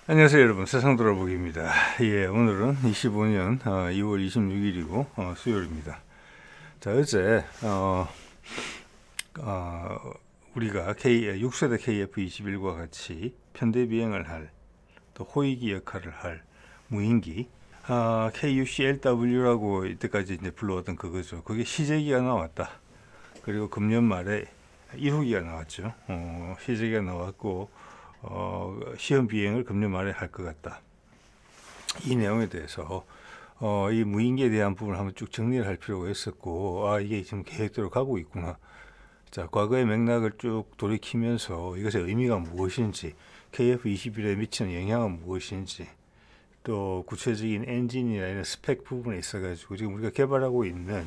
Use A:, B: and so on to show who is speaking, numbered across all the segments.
A: 안녕하세요 여러분, 세상 돌아보기입니다. 예, 오늘은 25년 2월 26일이고 수요일입니다. 자, 어제 우리가 6세대 KF-21과 같이 편대 비행을 할, 또 호위기 역할을 할 무인기 KUCLW라고 이때까지 이제 불러왔던 그거죠. 그게 시제기가 나왔다. 그리고 금년 말에 1호기가 나왔죠. 시제기가 나왔고 시험 비행을 금년 말에 할 것 같다. 이 내용에 대해서 이 무인기에 대한 부분을 한번 쭉 정리를 할 필요가 있었고, 이게 지금 계획대로 가고 있구나. 자, 과거의 맥락을 쭉 돌이키면서 이것의 의미가 무엇인지, KF-21에 미치는 영향은 무엇인지, 또 구체적인 엔진이나 이런 스펙 부분에 있어가지고 지금 우리가 개발하고 있는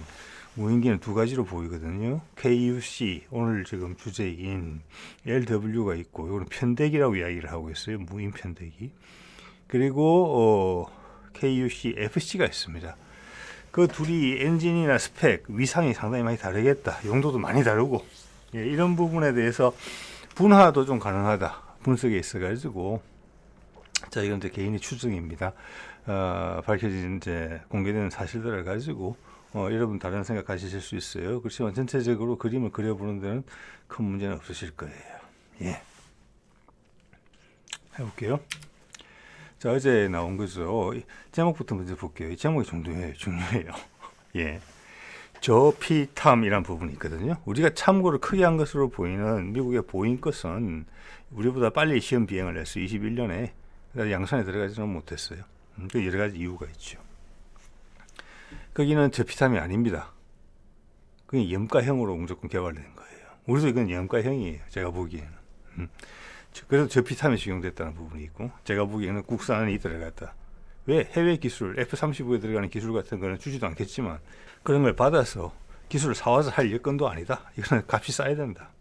A: 무인기는 두 가지로 보이거든요. KUC, 오늘 지금 주제인 LW가 있고, 이거는 편대기라고 이야기를 하고 있어요. 무인 편대기. 그리고 KUC FC가 있습니다. 그 둘이 엔진이나 스펙, 위상이 상당히 많이 다르겠다. 용도도 많이 다르고, 예, 이런 부분에 대해서 분화도 좀 가능하다. 분석에 있어가지고, 자, 이건 이제 개인의 추정입니다. 밝혀진 이제 공개되는 사실들을 가지고 여러분 다른 생각 가지실 수 있어요. 그렇지만 전체적으로 그림을 그려보는 데는 큰 문제는 없으실 거예요. 예, 해볼게요. 자, 어제 나온 거죠. 제목부터 먼저 볼게요. 이 제목이 중요해요. 예. 저피탐이란 부분이 있거든요. 우리가 참고를 크게 한 것으로 보이는 미국의 보잉 것은 우리보다 빨리 시험 비행을 해서 21년에 양산에 들어가지는 못했어요. 그 여러 가지 이유가 있죠. 거기는 저피탐이 아닙니다. 그게 염가형으로 무조건 개발된 거예요. 우리도 이건 염가형이에요. 제가 보기에는. 그래서 저피탐이 적용됐다는 부분이 있고, 제가 보기에는 국산이 들어갔다. 왜? 해외 기술, F-35에 들어가는 기술 같은 거는 주지도 않겠지만 그런 걸 받아서 기술을 사와서 할 여건도 아니다. 이거는 값이 싸야 된다.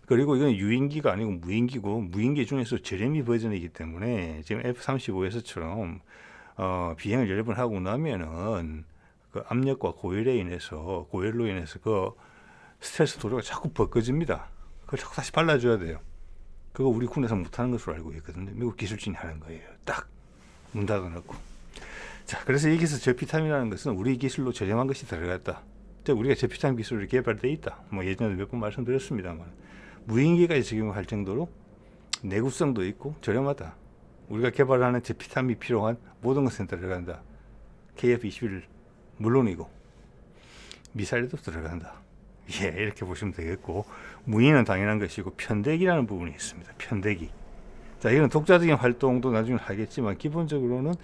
A: 그리고 이건 유인기가 아니고 무인기고, 무인기 중에서 저렴이 버전이기 때문에 지금 F-35에서처럼 비행을 여러 번 하고 나면은 그 압력과 고열로 인해서 그 스트레스 도료가 자꾸 벗겨집니다. 그걸 자꾸 다시 발라줘야 돼요. 그거 우리 군에서 못하는 것으로 알고 있거든요. 미국 기술진이 하는 거예요. 딱 문 닫아놓고. 자, 그래서 여기서 저피탐이라는 것은 우리 기술로 저렴한 것이 들어갔다. 우리가 저피탐 기술이 개발되어 있다. 뭐 예전에 몇 번 말씀드렸습니다만, 무인기까지 적용할 정도로 내구성도 있고 저렴하다. 우리가 개발하는 저피탐이 필요한 모든 것은 들어간다. KF-21 물론이고 미사일도 들어간다. 예, 이렇게 보시면 되겠고, 무인은 당연한 것이고 편대기라는 부분이 있습니다. 편대기. 자, 이건 독자적인 활동도 나중에 하겠지만 기본적으로는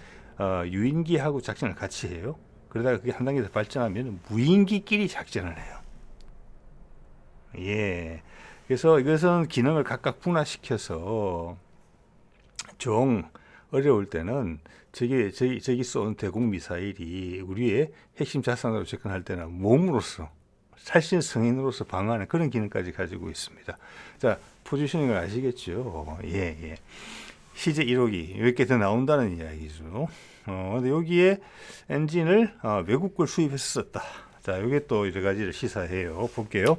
A: 유인기하고 작전을 같이 해요. 그러다가 그게 한 단계 더 발전하면 무인기끼리 작전을 해요. 예. 그래서 이것은 기능을 각각 분화시켜서 어려울 때는 저기 쏜 대공 미사일이 우리의 핵심 자산으로 접근할 때는 몸으로서, 살신 성인으로서 방어하는 그런 기능까지 가지고 있습니다. 자, 포지셔닝을 아시겠죠? 예. 시제 1호기 이렇게 더 나온다는 이야기죠. 근데 여기에 엔진을 외국 걸 수입해서 썼다. 자, 이게 또 여러 가지를 시사해요. 볼게요.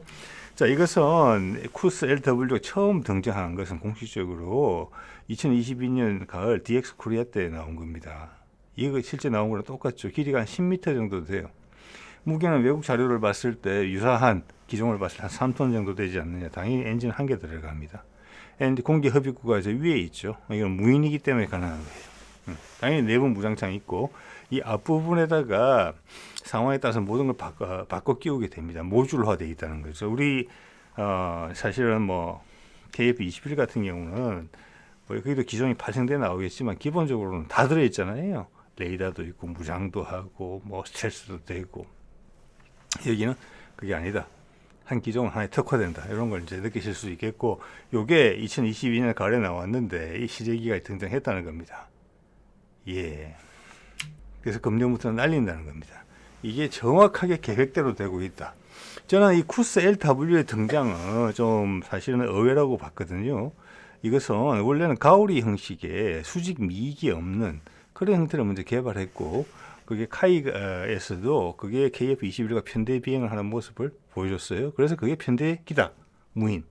A: 자, 이것은 쿠스 LW가 처음 등장한 것은 공식적으로 2022년 가을 DX 코리아 때 나온 겁니다. 이거 실제 나온 거랑 똑같죠. 길이가 한 10m 정도 돼요. 무게는 외국 자료를 봤을 때 유사한 기종을 봤을 때 한 3톤 정도 되지 않느냐. 당연히 엔진 한 개 들어갑니다. 공기 흡입구가 저 위에 있죠. 이건 무인이기 때문에 가능한 거예요. 당연히 내부 무장창이 있고, 이 앞부분에다가 상황에 따라서 모든 걸 바꿔 끼우게 됩니다. 모듈화되어 있다는 거죠. 우리 사실은 뭐 KF-21 같은 경우는 뭐 거기도 기종이 8생대 나오겠지만 기본적으로는 다 들어있잖아요. 레이더도 있고 무장도 하고 뭐 스텔스도 되고. 여기는 그게 아니다. 한 기종은 하나에 특화된다. 이런 걸 이제 느끼실 수 있겠고, 요게 2022년 가을에 나왔는데 이 시제기가 등장했다는 겁니다. 예. 그래서 금년부터는 날린다는 겁니다. 이게 정확하게 계획대로 되고 있다. 저는 이 쿠스 LW의 등장은 좀 사실은 의외라고 봤거든요. 이것은 원래는 가오리 형식의 수직 미익이 없는 그런 형태를 먼저 개발했고, 그게 카이에서도 그게 KF-21과 편대 비행을 하는 모습을 보여줬어요. 그래서 그게 편대기다. 무인.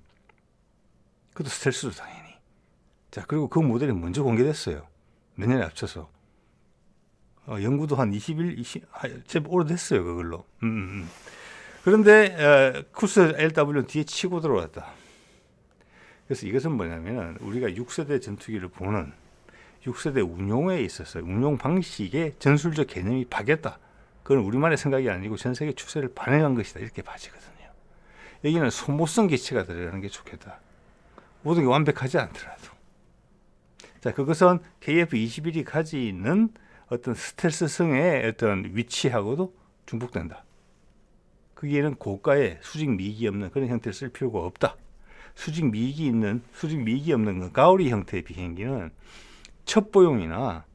A: 그것도 스텔스도 당연히. 자, 그리고 그 모델이 먼저 공개됐어요. 몇 년에 합쳐서. 연구도 한 20일, 제법 오래됐어요, 그걸로. 그런데 쿠스 LW는 뒤에 치고 들어왔다. 그래서 이것은 뭐냐면 우리가 6세대 전투기를 보는 6세대 운용에 있어서 운용 방식의 전술적 개념이 바뀌었다. 그건 우리만의 생각이 아니고 전 세계 추세를 반영한 것이다. 이렇게 봐지거든요. 여기는 소모성 기체가 들어가는 게 좋겠다. 모든 게 완벽하지 않더라도. 자, 그것은 KF-21이 가지는 어떤 스텔스성의 어떤 위치하고도 중복된다. 거기에는 고가의 수직 미익이 없는 그런 형태를 쓸 필요가 없다. 수직 미익이 없는 건 가오리 형태의 비행기는 첩보용이나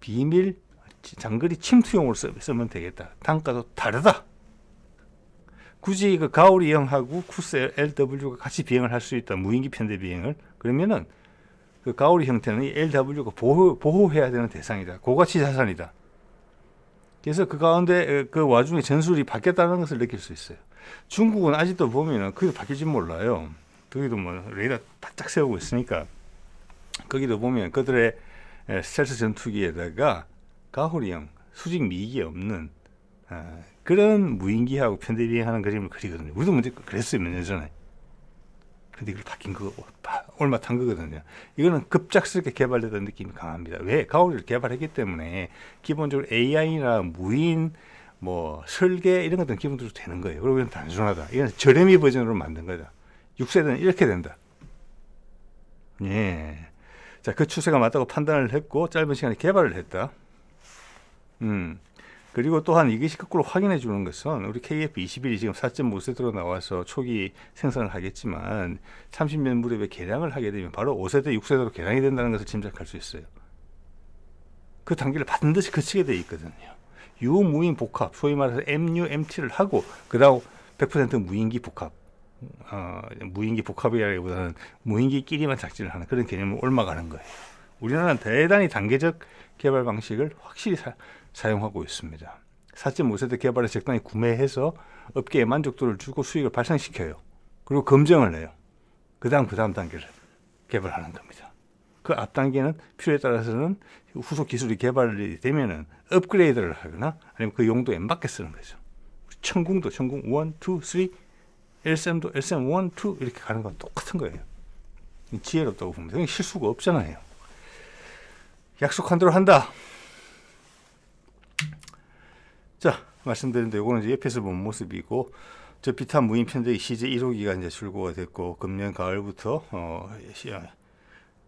A: 비밀 장거리 침투용으로 쓰면 되겠다. 단가도 다르다. 굳이 그 가오리형하고 쿠스 LW가 같이 비행을 할 수 있다. 무인기 편대 비행을. 그러면은 그 가오리 형태는 이 LW가 보호해야 되는 대상이다. 고가치 자산이다. 그래서 그 가운데 그 와중에 전술이 바뀌었다는 것을 느낄 수 있어요. 중국은 아직도 보면은 그게 바뀔지 몰라요. 거기도 뭐 레이더 바짝 세우고 있으니까 거기도 보면 그들의 스텔스 전투기에다가 가오리형 수직 미익이 없는 그런 무인기하고 편대 비행하는 그림을 그리거든요. 우리도 먼저 그랬어요, 몇 년 전에. 근데 이걸 바뀐 거 얼마 탄 거거든요. 이거는 급작스럽게 개발되던 느낌이 강합니다. 왜? 가오리를 개발했기 때문에 기본적으로 AI나 무인 뭐 설계 이런 것들은 기본적으로 되는 거예요. 그리고 이건 단순하다. 이건 저렴이 버전으로 만든 거다. 6세대는 이렇게 된다. 예. 자, 그 추세가 맞다고 판단을 했고 짧은 시간에 개발을 했다. 그리고 또한 이것이 거꾸로 확인해 주는 것은 우리 KF-21이 지금 4.5세대로 나와서 초기 생산을 하겠지만 30년 무렵에 개량을 하게 되면 바로 5세대, 6세대로 개량이 된다는 것을 짐작할 수 있어요. 그 단계를 반드시 거치게 돼 있거든요. 유무인 복합, 소위 말해서 MU, MT를 하고 그다음 100% 무인기 복합, 무인기 복합이라기보다는 무인기끼리만 작전을 하는 그런 개념을 옮아가는 거예요. 우리나라는 대단히 단계적 개발 방식을 확실히 사용하고 있습니다. 4.5세대 개발에 적당히 구매해서 업계에 만족도를 주고 수익을 발생시켜요. 그리고 검증을 해요. 그 다음 단계를 개발하는 겁니다. 그 앞 단계는 필요에 따라서는 후속 기술이 개발이 되면은 업그레이드를 하거나 아니면 그 용도에 맞게 쓰는 거죠. 천궁도 천궁 1, 2, 3, LSM도 LSM 1, 2 이렇게 가는 건 똑같은 거예요. 지혜롭다고 봅니다. 실수가 없잖아요. 약속한 대로 한다. 자, 말씀드렸는데 이거는 이제 옆에서 본 모습이고 저 비탄 무인 편대기 CJ 1호기가 이제 출고가 됐고 금년 가을부터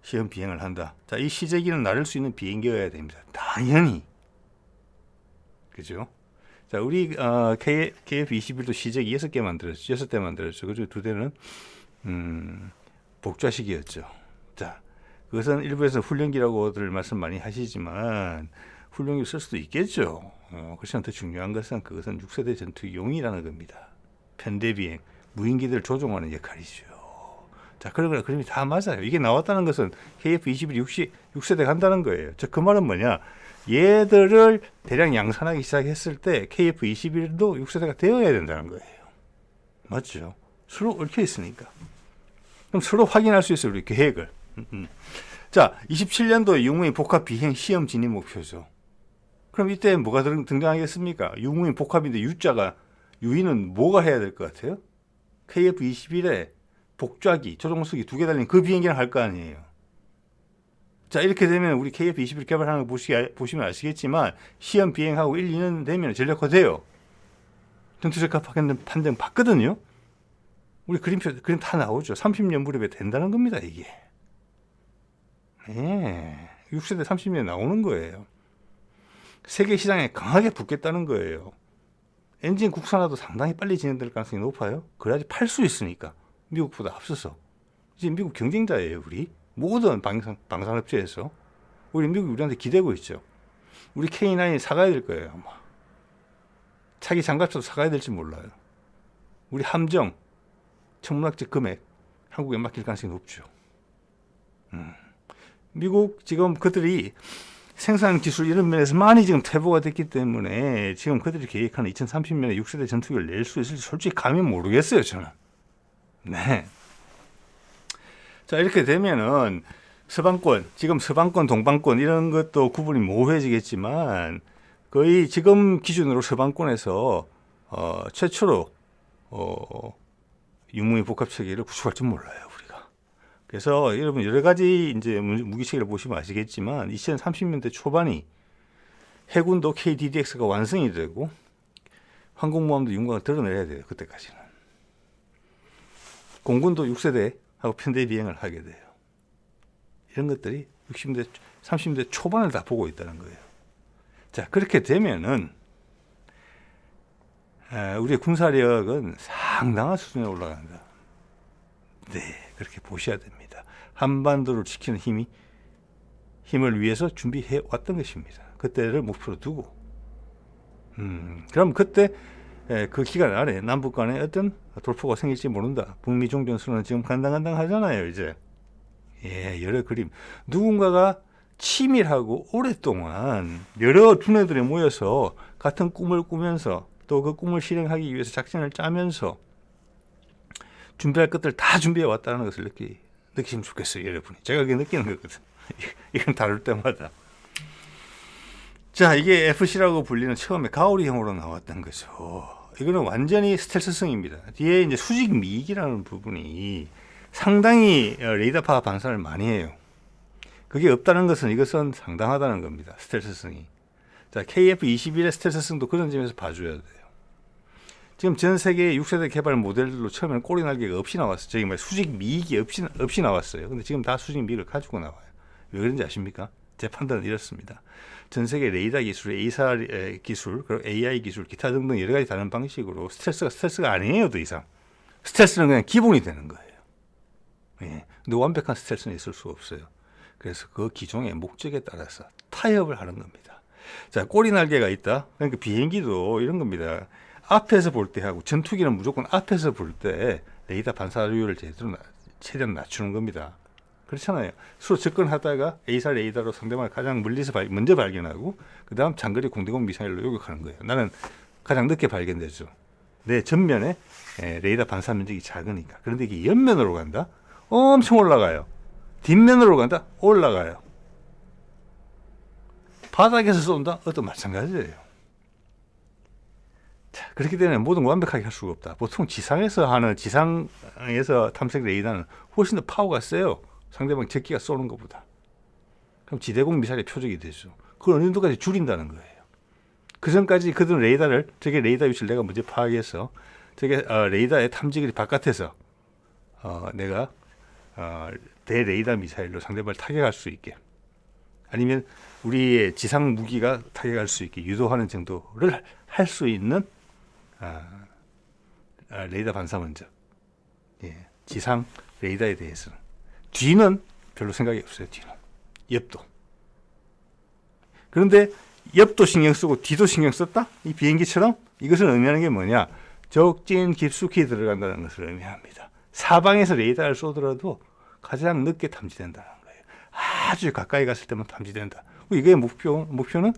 A: 시험 비행을 한다. 자, 이 CJ기는 나를 수 있는 비행기여야 됩니다. 당연히. 그죠? 자, 우리 KF-21도 CJ기 6대 만들었죠. 그중 2대는 복좌식이었죠. 자, 그것은 일부에서 훈련기라고들 말씀 많이 하시지만 훈련기 쓸 수도 있겠죠. 그렇지만 더 중요한 것은 그것은 6세대 전투용이라는 겁니다. 편대비행, 무인기들 조종하는 역할이죠. 자, 그런 그림이 다 맞아요. 이게 나왔다는 것은 KF-21 6세대 간다는 거예요. 그 말은 뭐냐? 얘들을 대량 양산하기 시작했을 때 KF-21도 6세대가 되어야 된다는 거예요. 맞죠? 서로 얽혀 있으니까. 그럼 서로 확인할 수 있어요, 우리 계획을. 자, 27년도 유무인 복합 비행 시험 진입 목표죠. 그럼 이때 뭐가 등장하겠습니까? 유무인 복합인데 U는 뭐가 해야 될 것 같아요? KF-21에 복좌기, 조종석이 2개 달린 그 비행기랑 할 거 아니에요. 자, 이렇게 되면 우리 KF-21 개발하는 거 보시면 아시겠지만 시험 비행하고 1, 2년 되면 전력화돼요. 전투적합 판정 받거든요. 우리 그림 다 나오죠. 30년 무렵에 된다는 겁니다, 이게. 예, 6세대 30년에 나오는 거예요. 세계 시장에 강하게 붙겠다는 거예요. 엔진 국산화도 상당히 빨리 진행될 가능성이 높아요. 그래야지 팔 수 있으니까. 미국보다 앞서서. 이제 미국 경쟁자예요, 우리. 모든 방산업체에서. 미국이 우리한테 기대고 있죠. 우리 K9이 사가야 될 거예요, 아마. 차기 장갑차도 사가야 될지 몰라요. 우리 함정, 천문학적 금액, 한국에 맡길 가능성이 높죠. 미국 지금 그들이 생산 기술 이런 면에서 많이 지금 퇴보가 됐기 때문에 지금 그들이 계획하는 2030년에 6세대 전투기를 낼 수 있을지 솔직히 감이 모르겠어요, 저는. 네. 자, 이렇게 되면은 서방권, 지금 서방권, 동방권 이런 것도 구분이 모호해지겠지만 거의 지금 기준으로 서방권에서 최초로 유무인 복합 체계를 구축할 줄 몰라요, 우리가. 그래서 여러분 여러 가지 이제 무기 체계를 보시면 아시겠지만 2030년대 초반이 해군도 KDDX가 완성이 되고 항공모함도 윤곽을 드러내야 돼요. 그때까지는. 공군도 6세대하고 편대 비행을 하게 돼요. 이런 것들이 60대, 30대 초반을 다 보고 있다는 거예요. 자, 그렇게 되면은 우리의 군사력은 상당한 수준에 올라간다. 네, 그렇게 보셔야 됩니다. 한반도를 지키는 힘을 위해서 준비해 왔던 것입니다. 그때를 목표로 두고. 그럼 그때 그 기간 안에 남북 간에 어떤 돌파가 생길지 모른다. 북미 종전선언은 지금 간당간당 하잖아요, 이제. 예, 여러 그림. 누군가가 치밀하고 오랫동안 여러 두뇌들이 모여서 같은 꿈을 꾸면서 또 그 꿈을 실행하기 위해서 작전을 짜면서 준비할 것들 다 준비해 왔다는 것을 느끼시면 좋겠어요, 여러분이. 제가 그게 느끼는 거거든. 이건 다룰 때마다. 자, 이게 FC라고 불리는 처음에 가오리형으로 나왔던 거죠. 이거는 완전히 스텔스성입니다. 뒤에 이제 수직 미익이라는 부분이 상당히 레이더파 반사를 많이 해요. 그게 없다는 것은 이것은 상당하다는 겁니다. 스텔스성이. 자, KF-21의 스텔스성도 그런 점에서 봐줘야 돼요. 지금 전 세계 6세대 개발 모델들로 처음에는 꼬리 날개가 없이 나왔어요. 저기 말 수직 미익이 없이 나왔어요. 근데 지금 다 수직 미익을 가지고 나와요. 왜 그런지 아십니까? 제 판단은 이렇습니다. 전 세계 레이더 기술, A사 기술, 그리고 AI 기술, 기타 등등 여러 가지 다른 방식으로 스텔스가 아니에요, 더 이상. 스텔스는 그냥 기본이 되는 거예요. 예. 근데 완벽한 스텔스는 있을 수 없어요. 그래서 그 기종의 목적에 따라서 타협을 하는 겁니다. 자, 꼬리 날개가 있다. 그러니까 비행기도 이런 겁니다. 앞에서 볼 때 하고 전투기는 무조건 앞에서 볼 때 레이더 반사율을 최대한 낮추는 겁니다. 그렇잖아요. 서로 접근하다가 A사 레이더로 상대방을 가장 멀리서 먼저 발견하고 그 다음 장거리 공대공 미사일로 요격하는 거예요. 나는 가장 늦게 발견되죠. 내 전면에 레이더 반사 면적이 작으니까. 그런데 이게 옆면으로 간다? 엄청 올라가요. 뒷면으로 간다? 올라가요. 바닥에서 쏜다? 그것도 마찬가지예요. 자, 그렇기 때문에 모든 걸 완벽하게 할 수가 없다. 보통 지상에서 탐색 레이더는 훨씬 더 파워가 세요. 상대방 적기가 쏘는 것보다. 그럼 지대공 미사일의 표적이 되죠. 그걸 어느 정도까지 줄인다는 거예요. 그 전까지 그들은 저게 레이더 위치를 내가 먼저 파악해서 저게 레이더의 탐지거리 바깥에서 내가 대레이더 미사일로 상대방을 타격할 수 있게 아니면 우리의 지상 무기가 타격할 수 있게 유도하는 정도를 할 수 있는 레이더 반사 먼저. 예, 지상 레이더에 대해서는. 뒤는 별로 생각이 없어요. 뒤는. 옆도. 그런데 옆도 신경 쓰고 뒤도 신경 썼다? 이 비행기처럼? 이것을 의미하는 게 뭐냐? 적진 깊숙이 들어간다는 것을 의미합니다. 사방에서 레이더를 쏘더라도 가장 늦게 탐지된다는 거예요. 아주 가까이 갔을 때만 탐지된다. 이게 목표는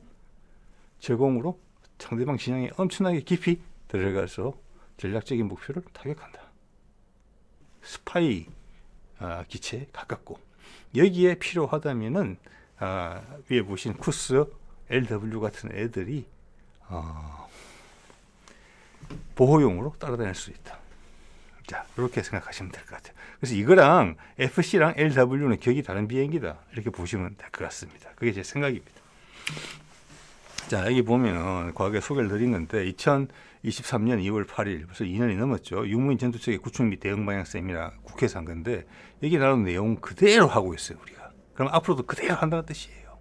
A: 제공으로 상대방 진영에 엄청나게 깊이 들어가서 전략적인 목표를 타격한다. 스파이 기체에 가깝고 여기에 필요하다면은 위에 보신 쿠스 LW 같은 애들이 보호용으로 따라다닐 수 있다. 자, 이렇게 생각하시면 될 것 같아요. 그래서 이거랑 FC랑 LW는 격이 다른 비행기다. 이렇게 보시면 될 것 같습니다. 그게 제 생각입니다. 자, 여기 보면은 과거에 소개를 드린 건데 2023년 2월 8일 벌써 2년이 넘었죠. 유무인 전투체계 구축 및 대응 방향 세미나 국회에서 한 건데 여기 나오는 내용 그대로 하고 있어요, 우리가. 그럼 앞으로도 그대로 한다는 뜻이에요.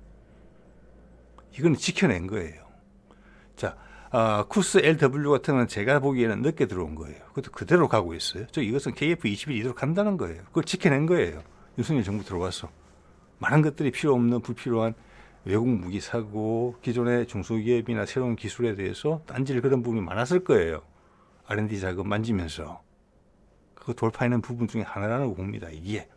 A: 이건 지켜낸 거예요. 자, 쿠스 LW 같은 건 제가 보기에는 늦게 들어온 거예요. 그것도 그대로 가고 있어요. 이것은 KF-21 이대로 간다는 거예요. 그걸 지켜낸 거예요. 윤석열 정부 들어와서. 많은 것들이 필요 없는 불필요한 외국 무기 사고, 기존의 중소기업이나 새로운 기술에 대해서 딴질 그런 부분이 많았을 거예요. R&D 자금 만지면서. 그거 돌파하는 부분 중에 하나라고 봅니다, 이게.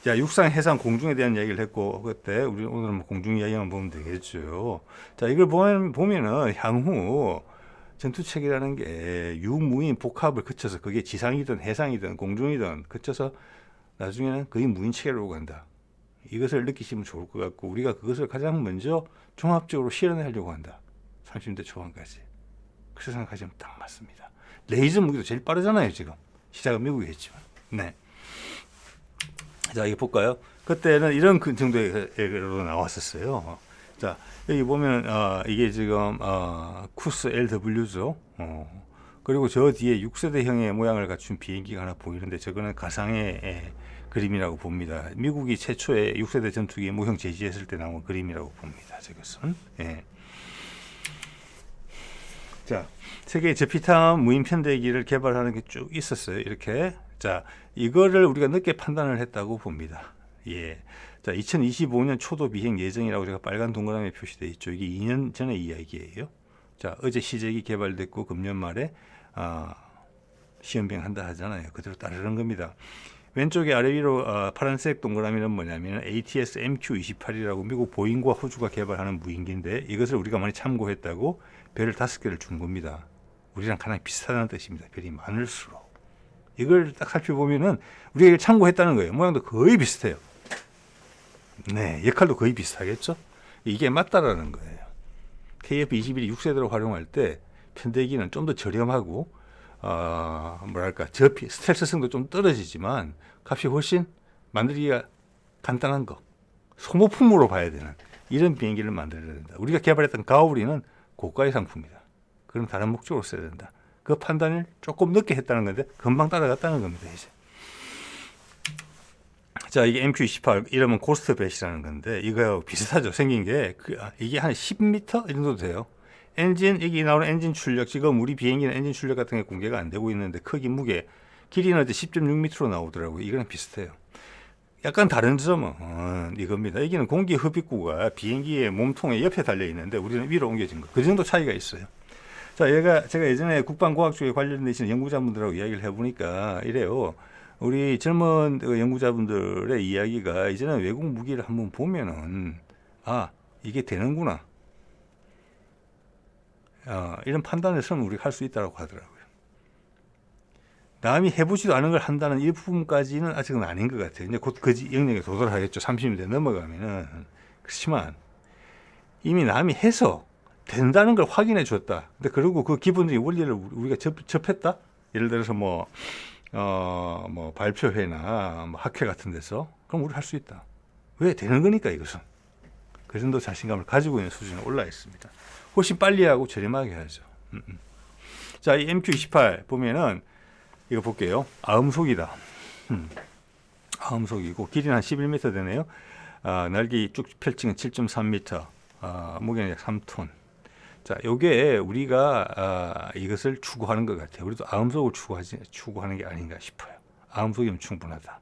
A: 자, 육상, 해상, 공중에 대한 이야기를 했고, 그때 우리 오늘은 공중 이야기만 보면 되겠죠. 자, 이걸 보면은 향후 전투체계라는 게 유무인 복합을 거쳐서 그게 지상이든 해상이든 공중이든 거쳐서 나중에는 거의 무인체계로 간다. 이것을 느끼시면 좋을 것 같고 우리가 그것을 가장 먼저 종합적으로 실현하려고 한다. 30대 초반까지. 그렇게 생각하시면 딱 맞습니다. 레이저 무기도 제일 빠르잖아요. 지금 시작은 미국이 했지만. 네. 자, 이거 볼까요? 그때는 이런 정도로 나왔었어요. 자, 여기 보면 이게 지금 쿠스 LW죠. 그리고 저 뒤에 6세대형의 모양을 갖춘 비행기가 하나 보이는데 저거는 가상의 그림이라고 봅니다. 미국이 최초의 6세대 전투기 모형 제시했을 때 나온 그림이라고 봅니다. 저것은. 예. 자, 세계의 저피탄 무인 편대기를 개발하는 게 쭉 있었어요. 이렇게. 자, 이거를 우리가 늦게 판단을 했다고 봅니다. 예. 자, 2025년 초도 비행 예정이라고 제가 빨간 동그라미에 표시되어 있죠. 이게 2년 전의 이야기예요. 자, 어제 시제기 개발됐고 금년 말에 시험 비행한다 하잖아요. 그대로 따르는 겁니다. 왼쪽에 아래 위로 파란색 동그라미는 뭐냐면 ATS MQ-28이라고 미국 보잉과 호주가 개발하는 무인기인데 이것을 우리가 많이 참고했다고 별을 5개를 준 겁니다. 우리랑 가장 비슷하다는 뜻입니다. 별이 많을수록. 이걸 딱 살펴보면은 우리가 이걸 참고했다는 거예요. 모양도 거의 비슷해요. 네, 역할도 거의 비슷하겠죠? 이게 맞다라는 거예요. KF-21이 6세대로 활용할 때 편대기는 좀 더 저렴하고 스텔스성도 좀 떨어지지만 값이 훨씬 만들기가 간단한 거, 소모품으로 봐야 되는 이런 비행기를 만들어야 된다. 우리가 개발했던 가오리는 고가의 상품이다. 그럼 다른 목적으로 써야 된다. 그 판단을 조금 늦게 했다는 건데 금방 따라갔다는 겁니다. 이제. 자, 이게 MQ-28 이러면 고스트 배시라는 건데 이거 비슷하죠. 생긴 게 이게 한 10m 이 정도 돼요. 엔진, 여기 나오는 엔진 출력, 지금 우리 비행기는 엔진 출력 같은 게 공개가 안 되고 있는데 크기, 무게, 길이는 10.6m로 나오더라고요. 이거랑 비슷해요. 약간 다른 점은 이겁니다. 여기는 공기 흡입구가 비행기의 몸통의 옆에 달려 있는데 우리는 위로 옮겨진 거. 그 정도 차이가 있어요. 자, 제가 예전에 국방과학 쪽에 관련되시는 연구자분들하고 이야기를 해보니까 이래요. 우리 젊은 연구자분들의 이야기가 이제는 외국 무기를 한번 보면은 이게 되는구나. 이런 판단을 우리가 할 수 있다고 하더라고요. 남이 해보지도 않은 걸 한다는 이 부분까지는 아직은 아닌 것 같아요. 이제 곧 그 영역에 도달하겠죠. 30대 넘어가면은. 그렇지만 이미 남이 해서 된다는 걸 확인해 줬다. 근데 그리고 그 기본적인 원리를 우리가 접했다. 예를 들어서 뭐 발표회나 뭐 학회 같은 데서 그럼 우리 할 수 있다. 왜 되는 거니까 이것은. 그 정도 자신감을 가지고 있는 수준에 올라 있습니다. 훨씬 빨리 하고 저렴하게 하죠. 자, 이 MQ-28 보면은 이거 볼게요. 아음속이다. 아음속이고 길이는 한 11m 되네요. 날개 쭉 펼치는 7.3m, 무게는 약 3톤. 자, 요게 우리가 이것을 추구하는 것 같아요. 우리도 아음속을 추구하는 게 아닌가 싶어요. 아음속이면 충분하다.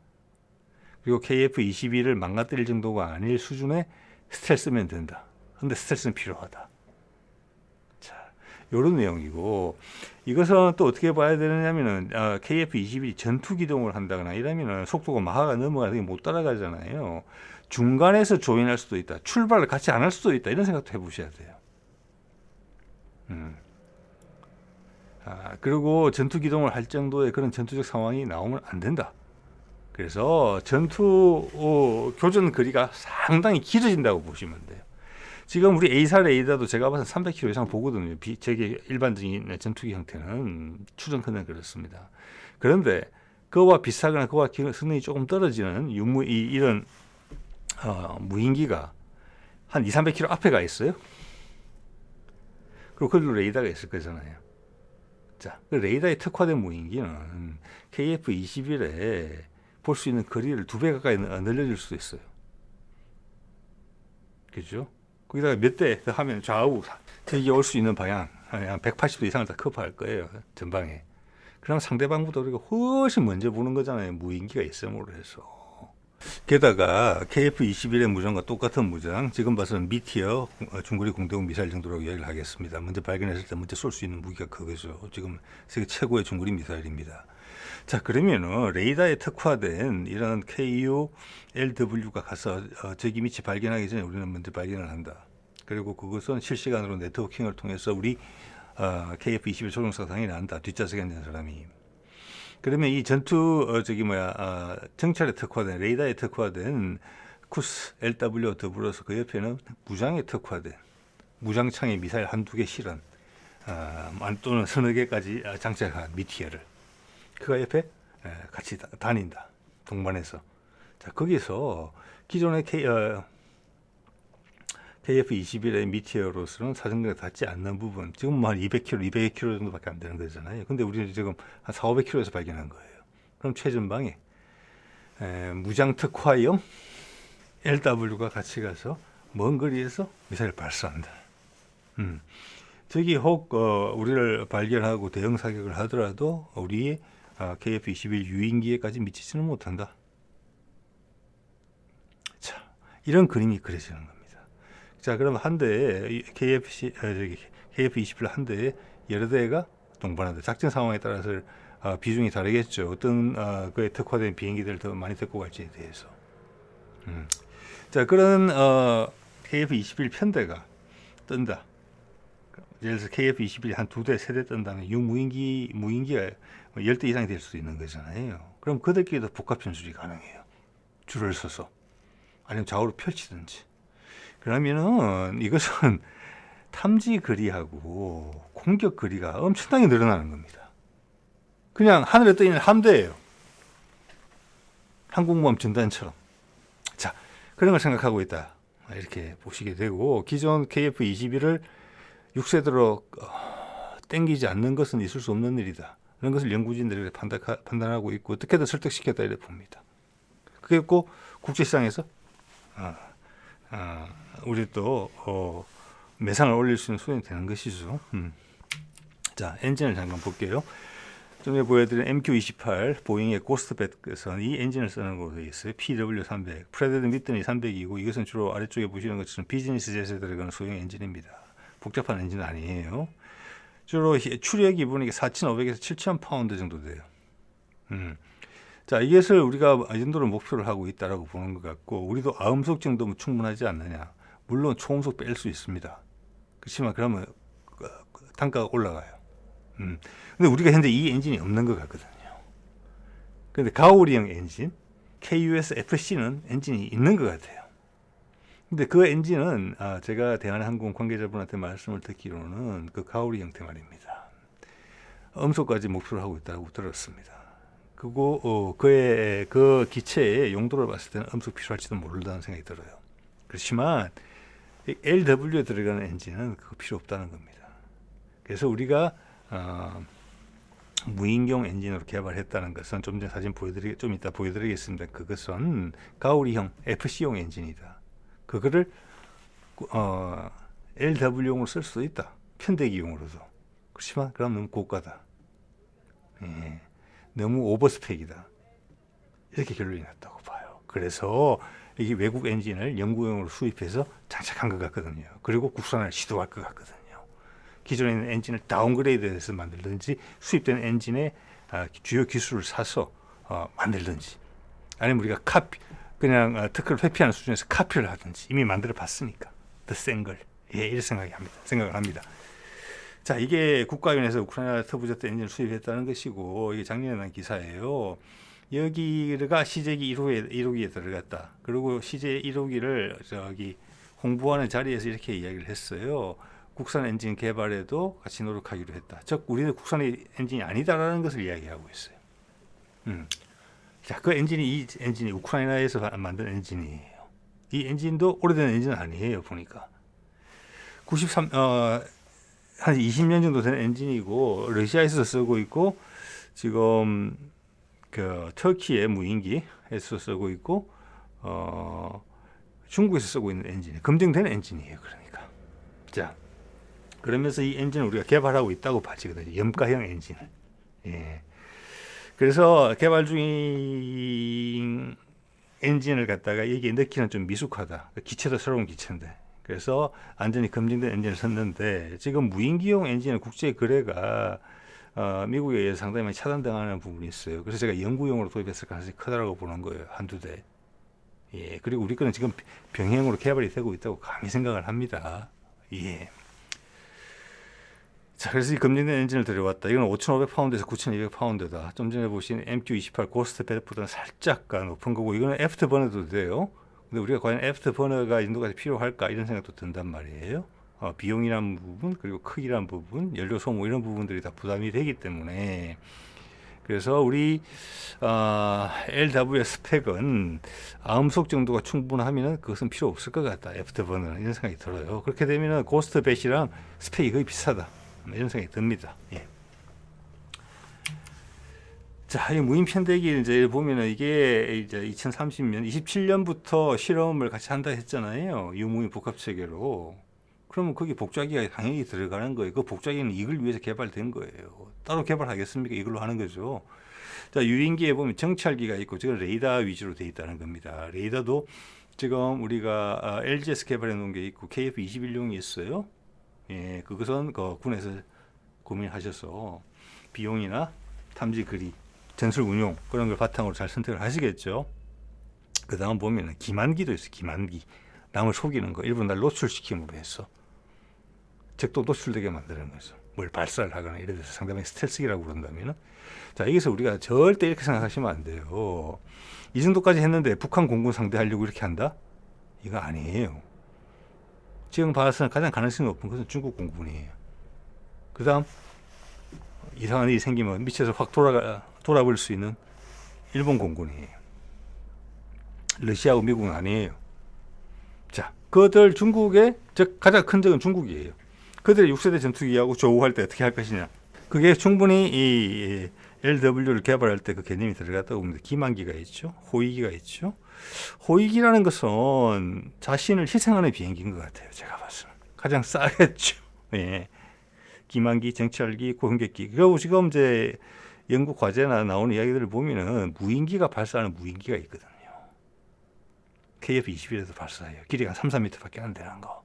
A: 그리고 KF-21을 망가뜨릴 정도가 아닐 수준의 스텔스면 된다. 근데 스텔스는 필요하다. 이런 내용이고 이것은 또 어떻게 봐야 되느냐면은 KF-21이 전투 기동을 한다거나 이러면은 속도가 마하가 넘어가서 못 따라가잖아요. 중간에서 조인할 수도 있다. 출발을 같이 안 할 수도 있다. 이런 생각도 해보셔야 돼요. 그리고 전투 기동을 할 정도의 그런 전투적 상황이 나오면 안 된다. 그래서 전투 교전 거리가 상당히 길어진다고 보시면 돼요. 지금 우리 A사 레이더도 제가 봐서 300km 이상 보거든요. 제게 일반적인 전투기 형태는 추정컨대 그렇습니다. 그런데 그와 비슷하거나 그와 성능이 조금 떨어지는 이런 무인기가 한 200-300km 앞에 가 있어요. 그리고 거기로 레이더가 있을 거잖아요. 자, 그 레이더에 특화된 무인기는 KF-21에 볼 수 있는 거리를 2배 가까이 늘려줄 수도 있어요. 그죠? 거기다가 몇 대 더 하면 좌우 저기 올 수 있는 방향 한 180도 이상을 다 커버할 거예요. 전방에. 그럼 상대방보다 우리가 훨씬 먼저 보는 거잖아요. 무인기가 있음으로 해서. 게다가 KF-21의 무장과 똑같은 무장, 지금 봐서는 미티어 중거리 공대공 미사일 정도라고 이야기를 하겠습니다. 먼저 발견했을 때 먼저 쏠 수 있는 무기가 그거죠. 지금 세계 최고의 중거리 미사일입니다. 자, 그러면은 레이더에 특화된 이런 KU-LW가 가서 저기 밑이 발견하기 전에 우리는 먼저 발견을 한다. 그리고 그것은 실시간으로 네트워킹을 통해서 우리 KF-21 조종사가 당연히 안다. 뒷좌석에 앉은 사람이. 그러면 이 전투 정찰에 특화된 레이더에 특화된 스쿠스, LW 더불어서 그 옆에는 무장에 특화된 무장창의 미사일 한두 개 실은 또는 서너 개까지 장착한 미티어를 그가 옆에 같이 다닌다. 동반해서. 자, 거기서 기존의 KF-21의 미티어로서는 사정거리가 닿지 않는 부분, 지금 한 200km, 200km 정도밖에 안 되는 거잖아요. 근데 우리는 지금 한 4, 500km에서 발견한 거예요. 그럼 최전방에 무장 특화형 LW가 같이 가서 먼 거리에서 미사일을 발사한다. 저기 혹 우리를 발견하고 대응 사격을 하더라도 우리의 KF-21 유인기에까지 미치지는 못한다. 자, 이런 그림이 그려지는 겁니다. 자, 그럼 한 대에 KF-21 한 대에 여러 대가 동반한다. 작전 상황에 따라서 비중이 다르겠죠. 어떤 그에 특화된 비행기들을 더 많이 데리고 갈지에 대해서. 자, 그런 KF-21 편대가 뜬다. 예를 들어서 KF-21이 한 2대, 3대 뜬다면 무인기가 10대 이상이 될 수도 있는 거잖아요. 그럼 그들끼리도 복합 전술이 가능해요. 줄을 서서. 아니면 좌우로 펼치든지. 그러면은 이것은 탐지 거리하고 공격 거리가 엄청나게 늘어나는 겁니다. 그냥 하늘에 떠 있는 함대예요. 항공모함 전단처럼. 자, 그런 걸 생각하고 있다. 이렇게 보시게 되고, 기존 KF-21을 6세대로 땡기지 않는 것은 있을 수 없는 일이다. 이런 것을 연구진들이 판단하고 있고 어떻게든 설득시켰다 이렇게 봅니다. 그리고 국제시장에서 우리 또 매상을 올릴 수 있는 수준이 되는 것이죠. 자, 엔진을 잠깐 볼게요. 좀 전에 보여드린 MQ-28 보잉의 고스트백에서는 이 엔진을 쓰는 걸로 되어 있어요. PW300, 프레드 미튼이 300이고 이것은 주로 아래쪽에 보시는 것처럼 비즈니스 젯에 들어가는 소형 엔진입니다. 복잡한 엔진은 아니에요. 주로 추력이 보니까 4,500에서 7,000파운드 정도 돼요. 자, 이것을 우리가 이 정도로 목표를 하고 있다라고 보는 것 같고, 우리도 아음속 정도면 충분하지 않느냐. 물론 초음속 뺄 수 있습니다. 그렇지만 그러면 단가가 올라가요. 근데 우리가 현재 이 엔진이 없는 것 같거든요. 근데 가오리형 엔진, KUS-FC는 엔진이 있는 것 같아요. 근데 그 엔진은 제가 대한항공 관계자분한테 말씀을 듣기로는 그 가오리 형태 말입니다. 음속까지 목표를 하고 있다고 들었습니다. 그리고 그의 그 기체의 용도를 봤을 때는 음속 필요할지도 모른다는 생각이 들어요. 그렇지만 LW에 들어가는 엔진은 그거 필요 없다는 겁니다. 그래서 우리가 무인용 엔진으로 개발했다는 것은 좀 이따 보여드리겠습니다. 그것은 가오리형 FC용 엔진이다. 그거를 LW용으로 쓸 수도 있다. 편대기용으로도. 그렇지만 그럼 너무 고가다. 예, 너무 오버스펙이다. 이렇게 결론이 났다고 봐요. 그래서 이게 외국 엔진을 영구용으로 수입해서 장착한 것 같거든요. 그리고 국산화를 시도할 것 같거든요. 기존에 있는 엔진을 다운그레이드해서 만들든지 수입된 엔진의 주요 기술을 사서 만들든지, 아니면 우리가 그냥 특허를 회피하는 수준에서 카피를 하든지 이미 만들어 봤으니까 더 센 걸. 예, 이렇게 생각을 합니다. 자, 이게 국가위원회에서 우크라이나 터보제트 엔진을 수입했다는 것이고, 이게 작년에 난 기사예요. 여기가 CJ 1호기에 들어갔다. 그리고 CJ 1호기를 저기 홍보하는 자리에서 이렇게 이야기를 했어요. 국산 엔진 개발에도 같이 노력하기로 했다. 즉, 우리는 국산 엔진이 아니다라는 것을 이야기하고 있어요. 자, 그 이 엔진이 우크라이나에서 만든 엔진이에요. 이 엔진도 오래된 엔진은 아니에요. 보니까 한 20년 정도 된 엔진이고, 러시아에서 쓰고 있고, 지금 그 터키의 무인기에서 쓰고 있고, 중국에서 쓰고 있는 엔진, 검증된 엔진이에요. 그러니까. 자, 그러면서 이 엔진을 우리가 개발하고 있다고 봐지거든요. 염가형 엔진을. 예. 그래서 개발 중인 엔진을 갖다가 여기에 넣기는 좀 미숙하다. 기체도 새로운 기체인데. 그래서 안전이 검증된 엔진을 썼는데, 지금 무인기용 엔진의 국제 거래가 미국에 의해서 상당히 많이 차단당하는 부분이 있어요. 그래서 제가 연구용으로 도입했을 가능성이 크다라고 보는 거예요. 한두 대. 예. 그리고 우리 거는 지금 병행으로 개발이 되고 있다고 감히 생각을 합니다. 예. 자, 그래서 이 검증된 엔진을 들여왔다. 이건 5,500파운드에서 9,200파운드다. 좀 전에 보신 MQ-28 고스트 배드보다는 살짝 높은 거고, 이거는 애프터번에도 돼요. 근데 우리가 과연 애프터버너가 이 정도까지 필요할까 이런 생각도 든단 말이에요. 비용이란 부분, 그리고 크기란 부분, 연료 소모 이런 부분들이 다 부담이 되기 때문에, 그래서 우리 LW의 스펙은 암속 정도가 충분하면 그것은 필요 없을 것 같다. 애프터버너는 이런 생각이 들어요. 그렇게 되면 고스트 배시랑 스펙이 거의 비슷하다. 이런 생각이 듭니다. 예. 자, 이 무인 편대기 이제 보면은 이게 이제 2030년, 27년부터 실험을 같이 한다 했잖아요. 유무인 복합 체계로. 그러면 거기 복잡기가 당연히 들어가는 거예요. 그 복잡기는 이걸 위해서 개발된 거예요. 따로 개발하겠습니까? 이걸로 하는 거죠. 자, 유인기에 보면 정찰기가 있고, 지금 레이더 위주로 되어 있다는 겁니다. 레이더도 지금 우리가 LG에서 개발해 놓은 게 있고, KF-21용이 있어요. 예, 그것은 그 군에서 고민하셔서 비용이나 탐지 거리, 전술 운용 그런 걸 바탕으로 잘 선택을 하시겠죠. 그 다음 보면은 기만기도 있어요. 기만기. 남을 속이는 거. 일부러 날 노출시킴으로 해서 적도 노출되게 만드는 거죠. 뭘 발사를 하거나 이래 돼서 상당히 스텔스기라고 그런다면은. 자, 여기서 우리가 절대 이렇게 생각하시면 안 돼요. 이 정도까지 했는데 북한 공군 상대하려고 이렇게 한다? 이거 아니에요. 지금 봐서는 가장 가능성이 높은 것은 중국 공군이에요. 그 다음 이상한 일이 생기면 미쳐서 확 돌아볼 수 있는 일본 공군이에요. 러시아하고 미국은 아니에요. 자, 그들 중국의 즉 가장 큰 적은 중국이에요. 그들의 6세대 전투기하고 조우할 때 어떻게 할 것이냐. 그게 충분히 이 LW를 개발할 때 그 개념이 들어갔다고 봅니다. 기만기가 있죠. 호위기가 있죠. 호위기라는 것은 자신을 희생하는 비행기인 것 같아요. 제가 봐서는. 가장 싸겠죠. 예. 기만기, 정찰기, 공격기. 그리고 지금 이제 연구 과제나 나오는 이야기들을 보면은 무인기가 발사하는 무인기가 있거든요. KF-21에서 발사해요. 길이가 3, 4m밖에 안 되는 거.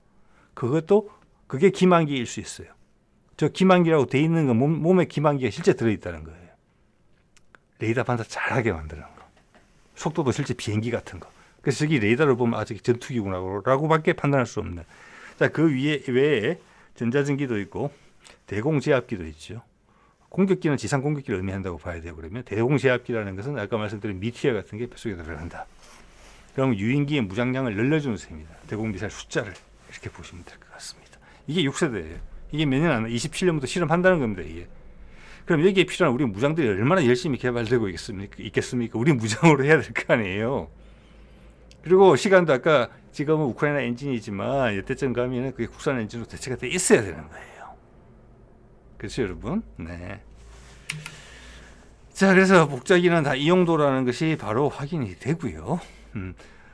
A: 그게 기만기일 수 있어요. 저 기만기라고 돼 있는 건 몸에 기만기가 실제 들어있다는 거예요. 레이더 반사 잘하게 만드는 거. 속도도 실제 비행기 같은 거. 그래서 저기 레이더를 보면 저기 전투기구나라고밖에 판단할 수 없는. 자, 그 외에 전자전기도 있고 대공제압기도 있죠. 공격기는 지상 공격기를 의미한다고 봐야 되고, 그러면 대공제압기라는 것은 아까 말씀드린 미티어 같은 게 뱃속에 들어간다. 그럼 유인기의 무장량을 늘려주는 셈입니다. 대공미사일 숫자를 이렇게 보시면 될 것 같습니다. 이게 6세대예요. 이게 몇 년 안 27년부터 실험한다는 겁니다. 이게. 그럼 여기에 필요한 우리 무장들이 얼마나 열심히 개발되고 있겠습니까? 우리 무장으로 해야 될 거 아니에요. 그리고 시간도 아까 지금은 우크라이나 엔진이지만 이때쯤 가면은 그게 국산 엔진으로 대체가 돼 있어야 되는 거예요. 그렇죠, 여러분? 네. 자, 그래서 복잡기는 다 이 용도라는 것이 바로 확인이 되고요.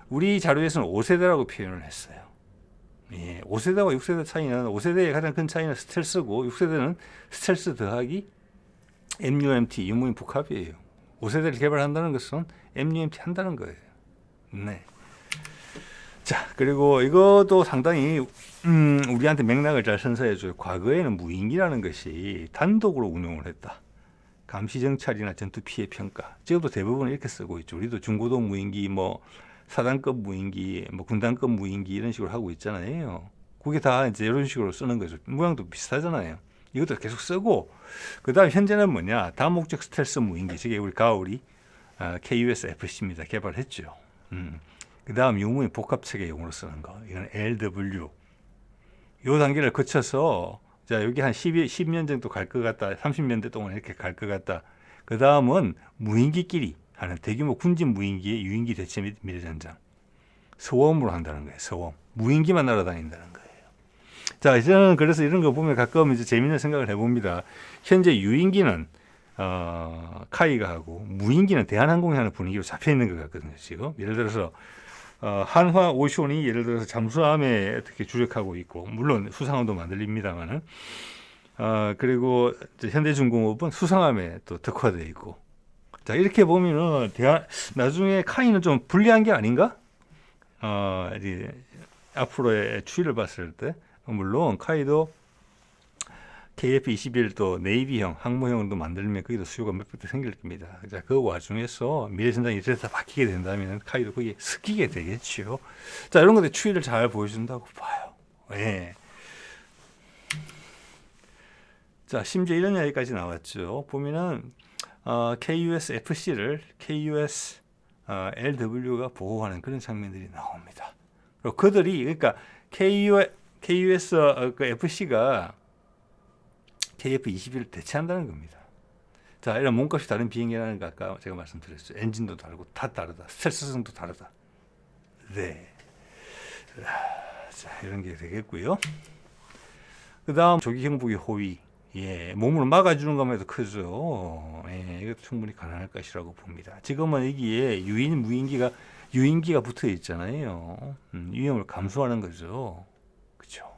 A: 우리 자료에서는 5세대라고 표현을 했어요. 예, 5세대와 6세대 차이는 5세대의 가장 큰 차이는 스텔스고 6세대는 스텔스 더하기 MUMT, 유무인 복합이에요. 5세대를 개발한다는 것은 MUMT 한다는 거예요. 네. 자, 그리고 이것도 상당히 우리한테 맥락을 잘 선사해줘요. 과거에는 무인기라는 것이 단독으로 운용을 했다. 감시 정찰이나 전투 피해 평가. 지금도 대부분 이렇게 쓰고 있죠. 우리도 중고도 무인기, 뭐 사단급 무인기, 뭐 군단급 무인기 이런 식으로 하고 있잖아요. 그게 다 이제 이런 식으로 쓰는 거죠. 모양도 비슷하잖아요. 이것도 계속 쓰고, 그다음 현재는 뭐냐? 다목적 스텔스 무인기. 저게 우리 가오리 KUSFC입니다. 개발했죠. 그다음 유무인 복합체계용으로 쓰는 거. 이건 LW. 요 단계를 거쳐서 자, 여기 한 10년 정도 갈 것 같다. 30년대 동안 이렇게 갈 것 같다. 그 다음은 무인기끼리 하는 대규모 군진 무인기의 유인기 대체 미래전장. 서웜으로 한다는 거예요. 서웜. 무인기만 날아다닌다는 거예요. 자, 저는 그래서 이런 거 보면 가끔 이제 재밌는 생각을 해봅니다. 현재 유인기는 카이가 하고 무인기는 대한항공이 하는 분위기로 잡혀 있는 것 같거든요. 지금 예를 들어서 한화 오션이 예를 들어서 잠수함에 어떻게 주력하고 있고, 물론 수상함도 만들립니다만은, 그리고 현대중공업은 수상함에 또 특화되어 있고. 자, 이렇게 보면은 나중에 카이는 좀 불리한 게 아닌가? 이제 앞으로의 추이를 봤을 때, 물론 카이도 KF-21 또 네이비형, 항모형도 만들면 거기도 수요가 몇백 대 생길 겁니다. 자, 그 와중에서 미래전장이 이래서 바뀌게 된다면 카이도 거기에 섞이게 되겠죠. 자, 이런 것들 추이를 잘 보여준다고 봐요. 예. 자, 심지어 이런 이야기까지 나왔죠. 보면은 KUSFC를 KUS LW가 보호하는 그런 장면들이 나옵니다. 그리고 그들이 그러니까 KUS 그 FC가 KF-21을 대체한다는 겁니다. 자, 이런 몸값이 다른 비행기라는 거 아까 제가 말씀드렸죠. 엔진도 다르고 다 다르다. 스텔스성도 다르다. 네. 자, 이런 게 되겠고요. 그 다음 조기 경보기 호위. 예, 몸으로 막아주는 것만 해도 크죠. 예, 이것도 충분히 가능할 것이라고 봅니다. 지금은 여기에 유인기가 붙어 있잖아요. 위험을 감수하는 거죠. 그렇죠.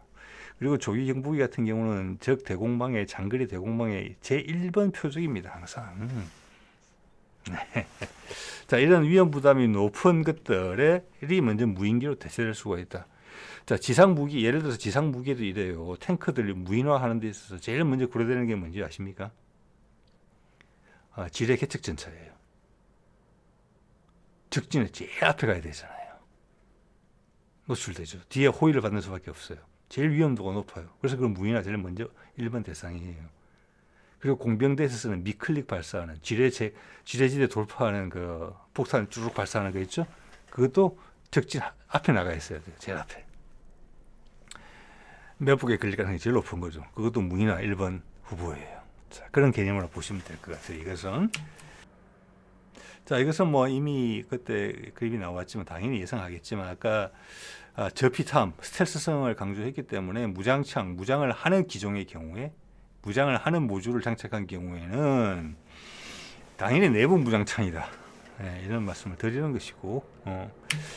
A: 그리고 조기 경보기 같은 경우는 적 대공방의 장거리 대공방의 제1번 표적입니다. 항상. 네. 자, 이런 위험 부담이 높은 것들이 먼저 무인기로 대체될 수가 있다. 자, 지상 무기, 예를 들어서 지상 무기도 이래요. 탱크들이 무인화하는 데 있어서 제일 먼저 고려되는 게 뭔지 아십니까? 지뢰 개척 전차예요. 적진에 제일 앞에 가야 되잖아요. 노출되죠. 뒤에 호위를 받는 수밖에 없어요. 제일 위험도가 높아요. 그래서 그런 무인화 제일 먼저 1번 대상이에요. 그리고 공병대에서 쓰는 미클릭 발사하는 지뢰지대 돌파하는 그 폭탄 쭉 발사하는 거 있죠? 그것도 적진 앞에 나가 있어야 돼요. 제일 앞에. 매복에 걸릴 가능성이 제일 높은 거죠. 그것도 무인화 1번 후보예요. 자, 그런 개념으로 보시면 될 것 같아요. 이것은. 자, 이것은 뭐 이미 그때 그림이 나왔지만 당연히 예상하겠지만 아까 저피탐, 스텔스성을 강조했기 때문에 무장을 하는 기종의 경우에 무장을 하는 모듈을 장착한 경우에는 당연히 내부 무장창이다. 네, 이런 말씀을 드리는 것이고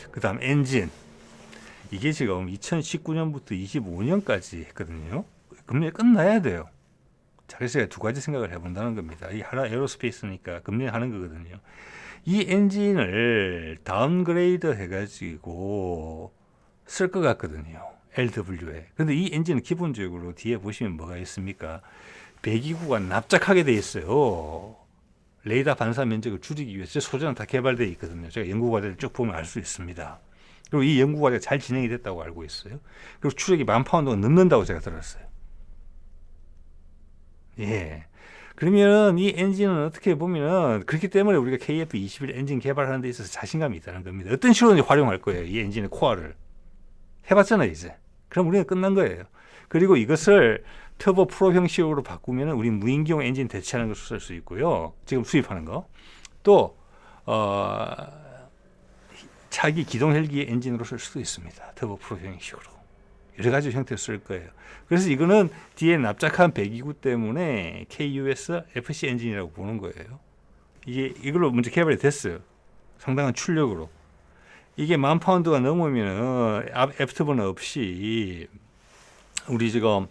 A: 그 다음 엔진. 이게 지금 2019년부터 25년까지 했거든요. 금년에 끝나야 돼요. 자, 그래서 제가 두 가지 생각을 해본다는 겁니다. 이 하나 에어로스페이스니까 금년에 하는 거거든요. 이 엔진을 다운그레이드 해가지고 쓸 것 같거든요. LW에. 그런데 이 엔진은 기본적으로 뒤에 보시면 뭐가 있습니까? 배기구가 납작하게 돼 있어요. 레이더 반사 면적을 줄이기 위해서 소재는 다 개발되어 있거든요. 제가 연구 과제를 쭉 보면 알 수 있습니다. 그리고 이 연구 과제가 잘 진행이 됐다고 알고 있어요. 그리고 추력이 10,000파운드가 넘는다고 제가 들었어요. 예. 그러면 이 엔진은 어떻게 보면은 그렇기 때문에 우리가 KF-21 엔진 개발하는 데 있어서 자신감이 있다는 겁니다. 어떤 식으로 활용할 거예요. 이 엔진의 코어를. 해봤잖아요, 이제. 그럼 우리는 끝난 거예요. 그리고 이것을 터보 프로 형식으로 바꾸면 우리 무인기용 엔진 대체하는 것을 쓸 수 있고요. 지금 수입하는 거. 또 차기 기동 헬기 엔진으로 쓸 수도 있습니다. 터보 프로 형식으로. 여러 가지 형태로 쓸 거예요. 그래서 이거는 뒤에 납작한 배기구 때문에 KUS FC 엔진이라고 보는 거예요. 이걸로 먼저 개발이 됐어요. 상당한 출력으로. 이게 10,000파운드가 넘으면은 애프터버너 없이 우리 지금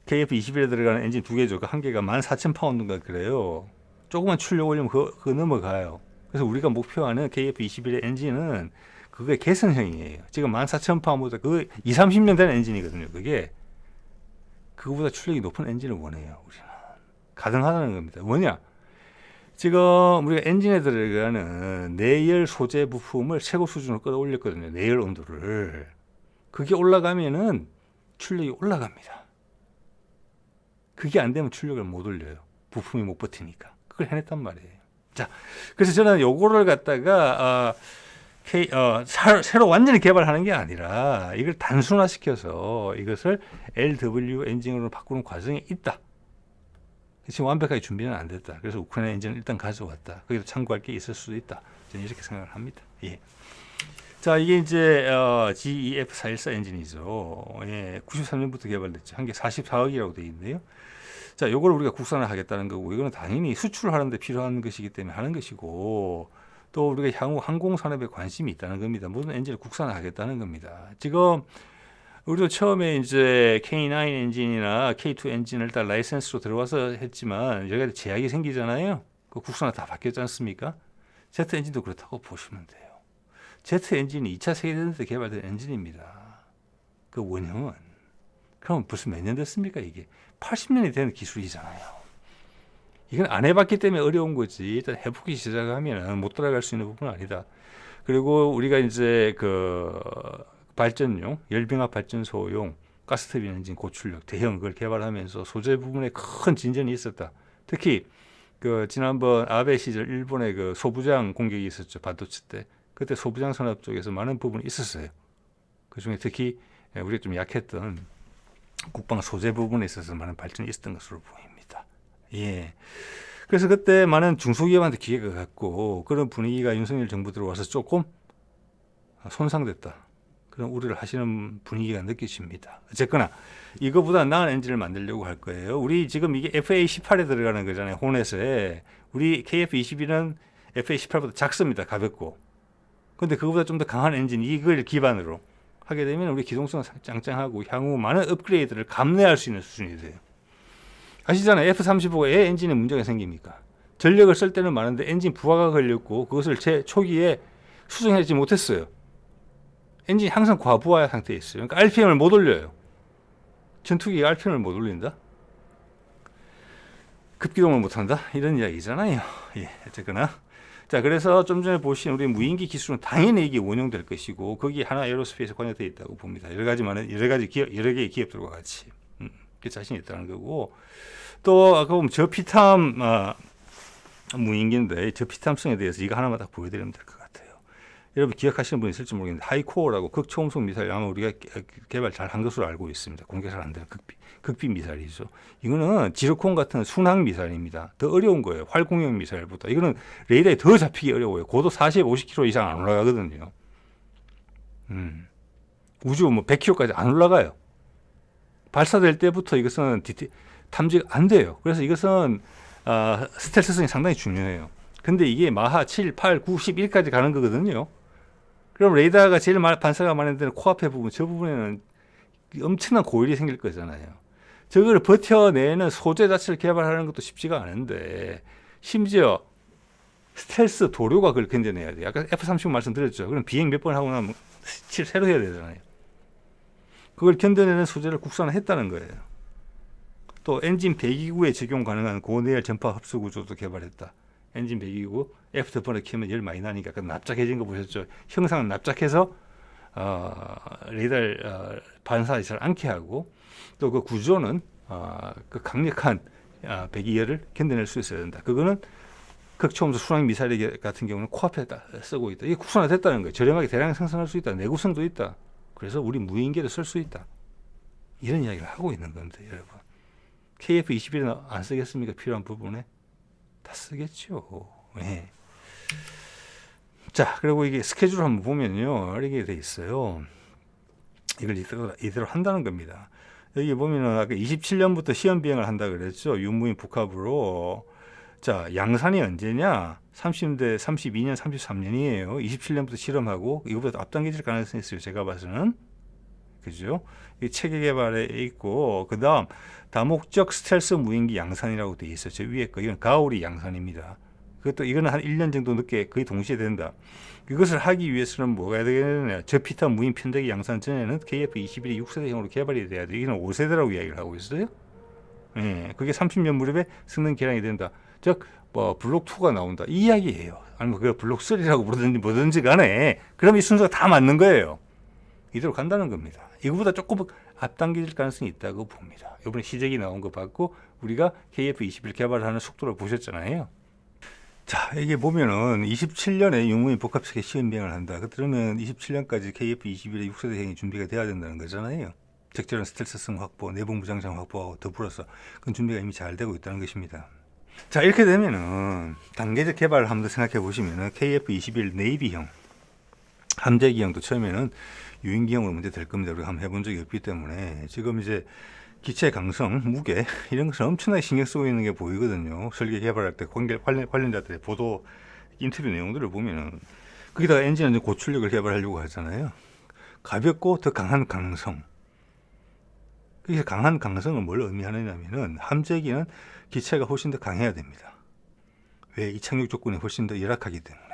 A: KF-21에 들어가는 엔진 두 개죠. 그 한 개가 14,000파운드인가 그래요. 조금만 출력 올리면 그거 넘어가요. 그래서 우리가 목표하는 KF-21의 엔진은 그게 개선형이에요. 지금 14,000파운드 그 20-30년 된 엔진이거든요. 그거보다 출력이 높은 엔진을 원해요. 우리는 가능하다는 겁니다. 뭐냐? 지금 우리가 엔진에 들어가는 내열 소재 부품을 최고 수준으로 끌어올렸거든요. 내열 온도를. 그게 올라가면은 출력이 올라갑니다. 그게 안 되면 출력을 못 올려요. 부품이 못 버티니까. 그걸 해냈단 말이에요. 자, 그래서 저는 요거를 갖다가 새로 완전히 개발하는 게 아니라 이걸 단순화시켜서 이것을 LW 엔진으로 바꾸는 과정에 있다. 지금 완벽하게 준비는 안 됐다. 그래서 우크라이나 엔진을 일단 가져왔다. 거기도 참고할 게 있을 수도 있다. 저는 이렇게 생각을 합니다. 예. 자, 이게 이제 GEF414 엔진이죠. 예, 93년부터 개발됐죠. 한 개 44억이라고 되어 있는데요. 자, 요걸 우리가 국산을 하겠다는 거고, 이거는 당연히 수출하는 데 필요한 것이기 때문에 하는 것이고, 또 우리가 향후 항공산업에 관심이 있다는 겁니다. 모든 엔진을 국산화하겠다는 겁니다. 지금 우리도 처음에 이제 K9 엔진이나 K2 엔진을 일단 라이센스로 들어와서 했지만 여기가 제약이 생기잖아요. 그 국산화 다 바뀌었지 않습니까? Z 엔진도 그렇다고 보시면 돼요. Z 엔진이 2차 세계대전 때 개발된 엔진입니다. 그 원형은. 그럼 벌써 몇 년 됐습니까? 이게 80년이 된 기술이잖아요. 이건 안 해봤기 때문에 어려운 거지. 일단 해보기 시작하면 못 따라갈 수 있는 부분은 아니다. 그리고 우리가 이제 그 발전용, 열병합 발전소용 가스터빈 엔진 고출력, 대형 그걸 개발하면서 소재 부분에 큰 진전이 있었다. 특히 그 지난번 아베 시절 일본의 그 소부장 공격이 있었죠. 반도체 때. 그때 소부장 산업 쪽에서 많은 부분이 있었어요. 그중에 특히 우리가 좀 약했던 국방 소재 부분에 있어서 많은 발전이 있었던 것으로 보입니다. 예. 그래서 그때 많은 중소기업한테 기회가 갔고 그런 분위기가 윤석열 정부 들어와서 조금 손상됐다. 그런 우려를 하시는 분위기가 느껴집니다. 어쨌거나 이거보다 나은 엔진을 만들려고 할 거예요. 우리 지금 이게 FA18에 들어가는 거잖아요. 호넷에. 우리 KF-21은 FA18보다 작습니다. 가볍고. 근데 그거보다 좀 더 강한 엔진 이걸 기반으로 하게 되면 우리 기동성 짱짱하고 향후 많은 업그레이드를 감내할 수 있는 수준이 돼요. 아시잖아요. F-35가 왜 엔진에 문제가 생깁니까? 전력을 쓸 때는 많은데 엔진 부하가 걸렸고 그것을 초기에 수정하지 못했어요. 엔진이 항상 과부하 상태에 있어요. 그러니까 RPM을 못 올려요. 전투기가 RPM을 못 올린다? 급기동을 못한다? 이런 이야기잖아요. 예, 어쨌거나. 자, 그래서 좀 전에 보신 우리 무인기 기술은 당연히 이게 원용될 것이고 거기 하나 에어로스페이스 관여되어 있다고 봅니다. 여러 개의 기업들과 같이. 그 자신이 있다는 거고 또 아까 보면 저피탐 무인기인데 저피탐성에 대해서 이거 하나만 딱 보여드리면 될 것 같아요. 여러분 기억하시는 분 있을지 모르겠는데 하이코어라고 극초음속 미사일 아마 우리가 개발 잘 한 것으로 알고 있습니다. 공개 잘 안 되는 극비 미사일이죠. 이거는 지르콘 같은 순항 미사일입니다. 더 어려운 거예요. 활공형 미사일보다. 이거는 레이더에 더 잡히기 어려워요. 고도 40, 50km 이상 안 올라가거든요. 우주 뭐 100km까지 안 올라가요. 발사될 때부터 이것은 탐지가 안 돼요. 그래서 이것은 스텔스성이 상당히 중요해요. 근데 이게 마하 7, 8, 9, 11까지 가는 거거든요. 그럼 레이더가 제일 반사가 많은 데는 코앞에 부분, 저 부분에는 엄청난 고열이 생길 거잖아요. 저걸 버텨내는 소재 자체를 개발하는 것도 쉽지가 않은데 심지어 스텔스 도료가 그걸 견뎌내야 돼요. 아까 F-35 말씀드렸죠. 그럼 비행 몇 번 하고 나면 새로 해야 되잖아요. 그걸 견뎌내는 소재를 국산화했다는 거예요. 또 엔진 배기구에 적용 가능한 고내열 전파 흡수 구조도 개발했다. 엔진 배기구 애프터번을 키우면 열 많이 나니까 그 납작해진 거 보셨죠? 형상은 납작해서 레이더 반사하지 잘 않게 하고 또 그 구조는 그 강력한 배기열을 견뎌낼 수 있어야 된다. 그거는 극초음속 순항 미사일 같은 경우는 코앞에 쓰고 있다. 이게 국산화됐다는 거예요. 저렴하게 대량 생산할 수 있다. 내구성도 있다. 그래서 우리 무인기를 쓸 수 있다. 이런 이야기를 하고 있는 겁니다, 여러분. KF-21은 안 쓰겠습니까? 필요한 부분에 다 쓰겠죠. 네. 자, 그리고 이게 스케줄 한번 보면요, 이렇게 돼 있어요. 이걸 이대로 한다는 겁니다. 여기 보면은 아까 27년부터 시험 비행을 한다 그랬죠. 유무인 북합으로. 자, 양산이 언제냐? 32년, 33년이에요. 27년부터 실험하고 이거보다 앞당겨질 가능성이 있어요. 제가 봐서는. 그죠? 이 체계 개발에 있고 그다음 다목적 스텔스 무인기 양산이라고 돼 있어요. 저 위에 거 이건 가오리 양산입니다. 그것도 이거는 한 1년 정도 늦게 거의 동시에 된다. 이것을 하기 위해서는 뭐가 되겠느냐? 저피타 무인 편대기 양산 전에는 KF-21이 6세대형으로 개발이 돼야 돼. 이거는 5세대라고 이야기를 하고 있어요. 예, 그게 30년 무렵에 성능 개량이 된다. 즉, 뭐 블록 2가 나온다. 이 이야기예요. 아니면 그걸 블록 3라고 부르든지 뭐든지 간에 그럼 이 순서가 다 맞는 거예요. 이대로 간다는 겁니다. 이거보다 조금 앞당길 가능성이 있다고 봅니다. 이번에 시제기 나온 거 봤고 우리가 KF-21 개발하는 속도를 보셨잖아요. 자, 이게 보면은 27년에 유무인 복합체계 시험 비행을 한다. 그러면 27년까지 KF-21의 6세대형이 준비가 돼야 된다는 거잖아요. 적절한 스텔스성 확보, 내부 무장장 확보하고 더불어서 그건 준비가 이미 잘 되고 있다는 것입니다. 자, 이렇게 되면은 단계적 개발을 한번 생각해 보시면은 KF-21 네이비형 함재기형도 처음에는 유인기형으로 문제 될 겁니다. 우리가 한번 해본 적이 없기 때문에 지금 이제 기체 강성, 무게 이런 것을 엄청나게 신경 쓰고 있는 게 보이거든요. 설계 개발할 때 관련자들의 보도 인터뷰 내용들을 보면은 거기다가 엔진 고출력을 개발하려고 하잖아요. 가볍고 더 강한 강성. 그래서 강한 강성은 뭘 의미하느냐면은 함재기는 기체가 훨씬 더 강해야 됩니다. 왜? 이 착륙 조건이 훨씬 더 열악하기 때문에.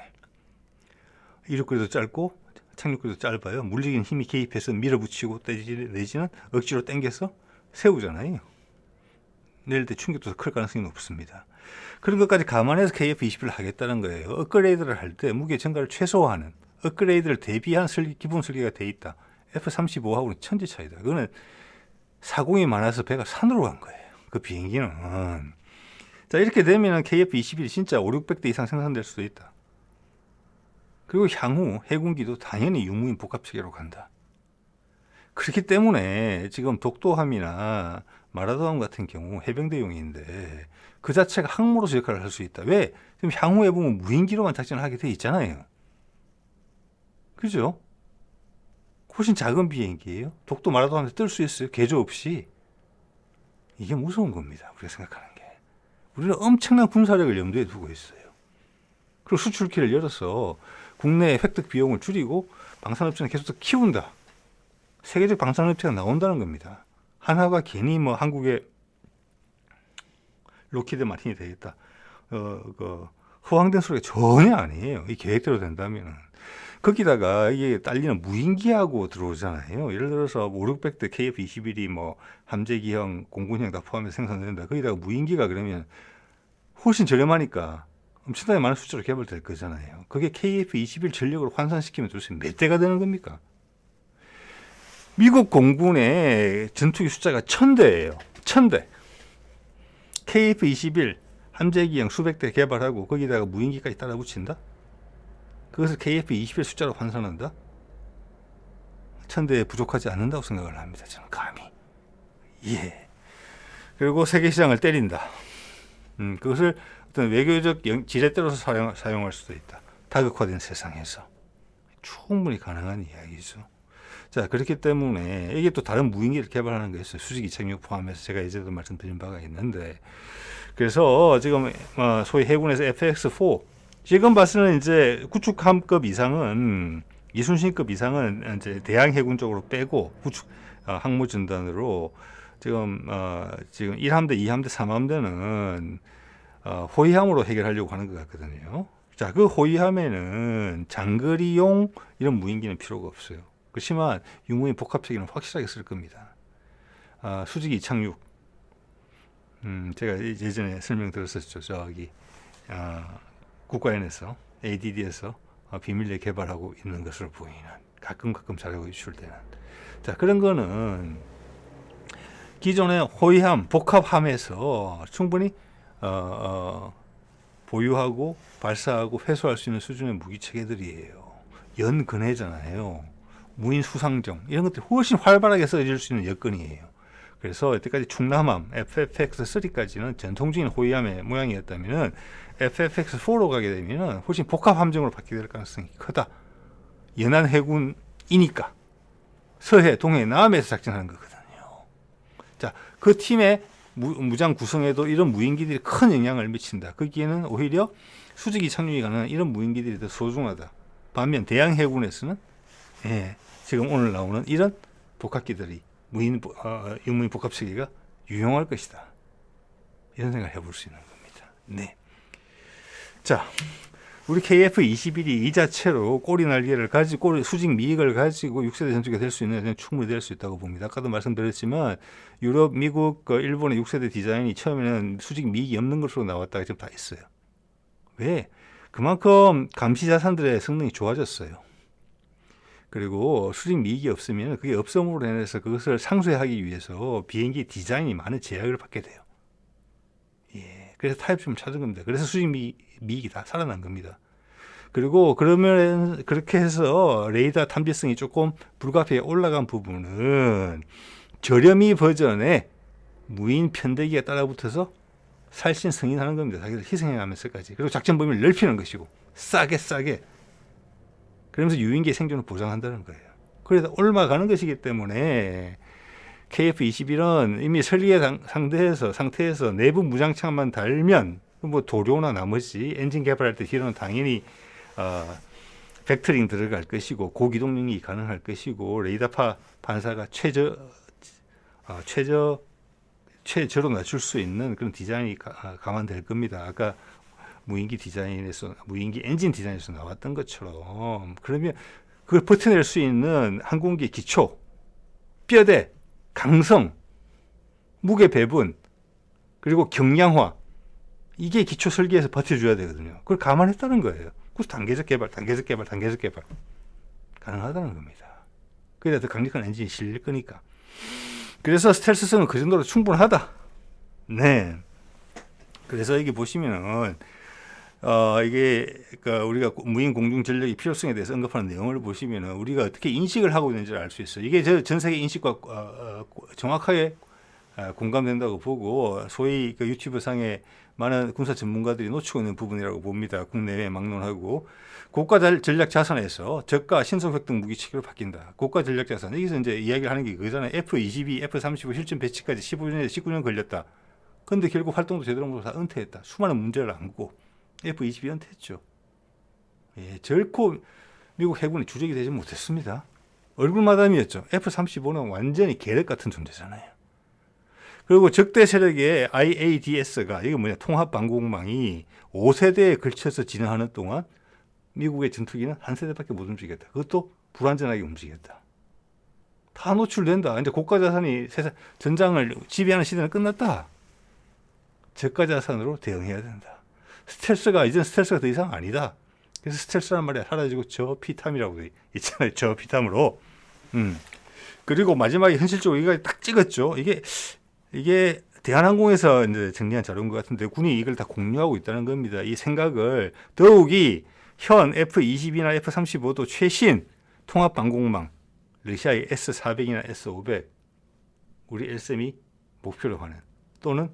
A: 이륙거리도 짧고 착륙거리도 짧아요. 물리적인 힘이 개입해서 밀어붙이고 내지는 억지로 당겨서 세우잖아요. 내릴 때 충격도 더 클 가능성이 높습니다. 그런 것까지 감안해서 KF-21을 하겠다는 거예요. 업그레이드를 할 때 무게 증가를 최소화하는 업그레이드를 대비한 기본 설계가 돼 있다. F-35하고는 천지 차이다. 그거는 사공이 많아서 배가 산으로 간 거예요. 그 비행기는. 자, 이렇게 되면 KF-21이 진짜 5, 600대 이상 생산될 수도 있다. 그리고 향후 해군기도 당연히 유무인 복합체계로 간다. 그렇기 때문에 지금 독도함이나 마라도함 같은 경우 해병대용인데 그 자체가 항모로서 역할을 할 수 있다. 왜? 지금 향후에 보면 무인기로만 작전을 하게 돼 있잖아요. 그죠? 훨씬 작은 비행기예요. 독도 마라도함에서 뜰 수 있어요. 개조 없이. 이게 무서운 겁니다. 우리가 생각하는 게. 우리는 엄청난 군사력을 염두에 두고 있어요. 그리고 수출기를 열어서 국내 획득 비용을 줄이고 방산업체는 계속 더 키운다. 세계적 방산업체가 나온다는 겁니다. 하나가 괜히 뭐 한국의 로키드 마틴이 되겠다. 허황된 소리가 전혀 아니에요. 이 계획대로 된다면. 거기다가 이게 딸리는 무인기하고 들어오잖아요. 예를 들어서 5, 600대 KF-21이 뭐 함재기형, 공군형 다 포함해서 생산된다. 거기다가 무인기가 그러면 훨씬 저렴하니까 엄청나게 많은 숫자로 개발될 거잖아요. 그게 KF-21 전력으로 환산시키면 도대체 몇 대가 되는 겁니까? 미국 공군의 전투기 숫자가 1000대예요. 1000대. KF-21 함재기형 수백 대 개발하고 거기다가 무인기까지 따라 붙인다? 그것을 KF-21 숫자로 환산한다? 1000대에 부족하지 않는다고 생각을 합니다. 저는 감히. 예. 그리고 세계 시장을 때린다. 그것을 어떤 외교적 지렛대로서 사용할 수도 있다. 다극화된 세상에서. 충분히 가능한 이야기죠. 자, 그렇기 때문에 이게 또 다른 무인기를 개발하는 게 있어요. 수직 이착륙 포함해서 제가 예전에도 말씀드린 바가 있는데, 그래서 지금 소위 해군에서 FX4 지금 봤을 이제 구축함급 이상은 이순신급 이상은 이제 대양 해군 쪽으로 빼고 구축 항모 전단으로 지금 1함대, 2함대, 3함대는 호위함으로 해결하려고 하는 것 같거든요. 자, 그 호위함에는 장거리용 이런 무인기는 필요가 없어요. 그렇지만 유무인 복합체계는 확실하게 쓸 겁니다. 수직 이착륙. 제가 예전에 설명드렸었죠. 저기 국가연에서 ADD에서 비밀리에 개발하고 있는 것으로 보이는 가끔 자료가 유출되는. 자, 그런 거는 기존의 호위함, 복합함에서 충분히 보유하고 발사하고 회수할 수 있는 수준의 무기 체계들이에요. 연근해잖아요. 무인 수상정 이런 것들이 훨씬 활발하게 써질 수 있는 여건이에요. 그래서 여태까지 충남함 FFX3까지는 전통적인 호위함의 모양이었다면 FFX4로 가게 되면 훨씬 복합 함정으로 바뀌게 될 가능성이 크다. 연안 해군이니까 서해, 동해, 남해에서 작전하는 거거든요. 자, 그 팀의 무장 구성에도 이런 무인기들이 큰 영향을 미친다. 거기에는 오히려 수직이 착륙이 가능한 이런 무인기들이 더 소중하다. 반면 대양 해군에서는 지금 오늘 나오는 이런 복합기들이 유무인 복합체계가 유용할 것이다. 이런 생각을 해볼 수 있는 겁니다. 네. 자, 우리 KF-21이 이 자체로 꼬리 날개를 가지고 수직 미익을 가지고 6세대 전투기가 될 수 있는 충분히 될 수 있다고 봅니다. 아까도 말씀드렸지만 유럽, 미국, 일본의 6세대 디자인이 처음에는 수직 미익이 없는 것으로 나왔다가 지금 다 있어요. 왜? 그만큼 감시 자산들의 성능이 좋아졌어요. 그리고 수직 미익이 없으면 그게 없음으로 인해서 그것을 상쇄하기 위해서 비행기 디자인이 많은 제약을 받게 돼요. 예, 그래서 타협점을 찾은 겁니다. 그래서 수직 미익이 다 살아난 겁니다. 그리고 그러면 그렇게 해서 레이더 탐지성이 조금 불가피하게 올라간 부분은 저렴이 버전의 무인 편대기가 따라붙어서 살신 승인하는 겁니다. 자기들 희생해가면서까지. 그리고 작전 범위를 넓히는 것이고 싸게 그러면서 유인기의 생존을 보장한다는 거예요. 그래서 올라가는 것이기 때문에 KF-21은 이미 설계 상태에서 내부 무장창만 달면 뭐 도료나 나머지 엔진 개발할 때 뒤로는 당연히 벡터링 들어갈 것이고 고기동력이 가능할 것이고 레이더파 반사가 최저로 낮출 수 있는 그런 디자인이 감안될 겁니다. 아까 무인기 엔진 디자인에서 나왔던 것처럼. 그러면 그걸 버텨낼 수 있는 항공기 기초, 뼈대, 강성, 무게 배분, 그리고 경량화, 이게 기초 설계에서 버텨줘야 되거든요. 그걸 감안했다는 거예요. 그래서 단계적 개발 가능하다는 겁니다. 그래야 더 강력한 엔진이 실릴 거니까. 그래서 스텔스성은 그 정도로 충분하다. 네. 그래서 여기 보시면은 이게 그러니까 우리가 무인 공중 전력의 필요성에 대해서 언급하는 내용을 보시면은 우리가 어떻게 인식을 하고 있는지를 알 수 있어요. 이게 전 세계 인식과 정확하게 공감된다고 보고 소위 그 유튜브 상에 많은 군사 전문가들이 놓치고 있는 부분이라고 봅니다. 국내외 막론하고 고가 전략 자산에서 저가 신속 획득 무기 체계로 바뀐다. 고가 전략 자산 여기서 이제 이야기를 하는 게 그거잖아요. F-22, F-35 실전 배치까지 15년에서 19년 걸렸다. 근데 결국 활동도 제대로 못해서 다 은퇴했다. 수많은 문제를 안고 F-22 은퇴했죠. 예, 결코 미국 해군이 주적이 되지 못했습니다. 얼굴마담이었죠. F-35는 완전히 계륵 같은 존재잖아요. 그리고 적대 세력의 IADS가 이게 뭐냐 통합방공망이 5세대에 걸쳐서 진행하는 동안 미국의 전투기는 한 세대밖에 못 움직였다. 그것도 불완전하게 움직였다. 다 노출된다. 이제 고가 자산이 전장을 지배하는 시대는 끝났다. 저가 자산으로 대응해야 된다. 스텔스가 이제는 스텔스가 더 이상 아니다. 그래서 스텔스라는 말이 사라지고 저피탐이라고 있잖아요. 저피탐으로. 그리고 마지막에 현실적으로 여기까지 딱 찍었죠. 이게 대한항공에서 이제 정리한 자료인 것 같은데 군이 이걸 다 공유하고 있다는 겁니다. 이 생각을 더욱이 현 F-22나 F-35도 최신 통합방공망 러시아의 S-400이나 S-500 우리 LSM이 목표로 하는 또는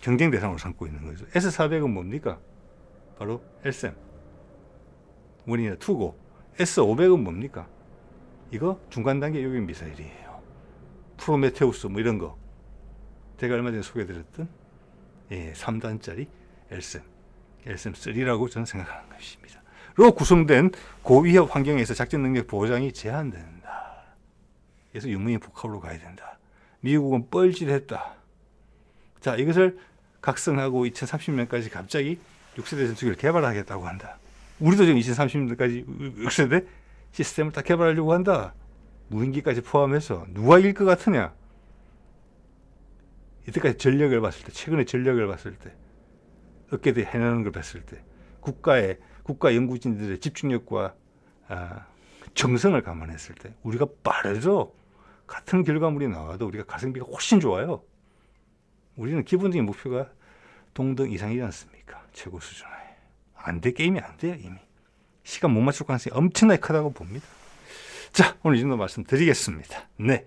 A: 경쟁 대상으로 삼고 있는 거죠. S-400은 뭡니까? 바로 LSM 원이나 투고. S-500은 뭡니까? 이거 중간 단계 요격 미사일이에요. 프로메테우스 뭐 이런 거 제가 얼마 전에 소개해드렸던 3단짜리 LSM3라고 저는 생각하는 것입니다. 로 구성된 고위협 환경에서 작전 능력 보장이 제한된다. 그래서 유무인 복합으로 가야 된다. 미국은 뻘짓했다. 자, 이것을 각성하고 2030년까지 갑자기 6세대 전투기를 개발하겠다고 한다. 우리도 지금 2030년까지 6세대 시스템을 다 개발하려고 한다. 무인기까지 포함해서 누가 이길 것 같으냐? 이때까지 전력을 봤을 때, 최근에 전력을 봤을 때, 어깨에 해내는 걸 봤을 때, 국가 연구진들의 집중력과 정성을 감안했을 때, 우리가 빠르죠. 같은 결과물이 나와도 우리가 가성비가 훨씬 좋아요. 우리는 기본적인 목표가 동등 이상이지 않습니까? 최고 수준에. 안 돼, 게임이 안 돼요, 이미. 시간 못 맞출 가능성이 엄청나게 크다고 봅니다. 자, 오늘 이 정도 말씀드리겠습니다. 네.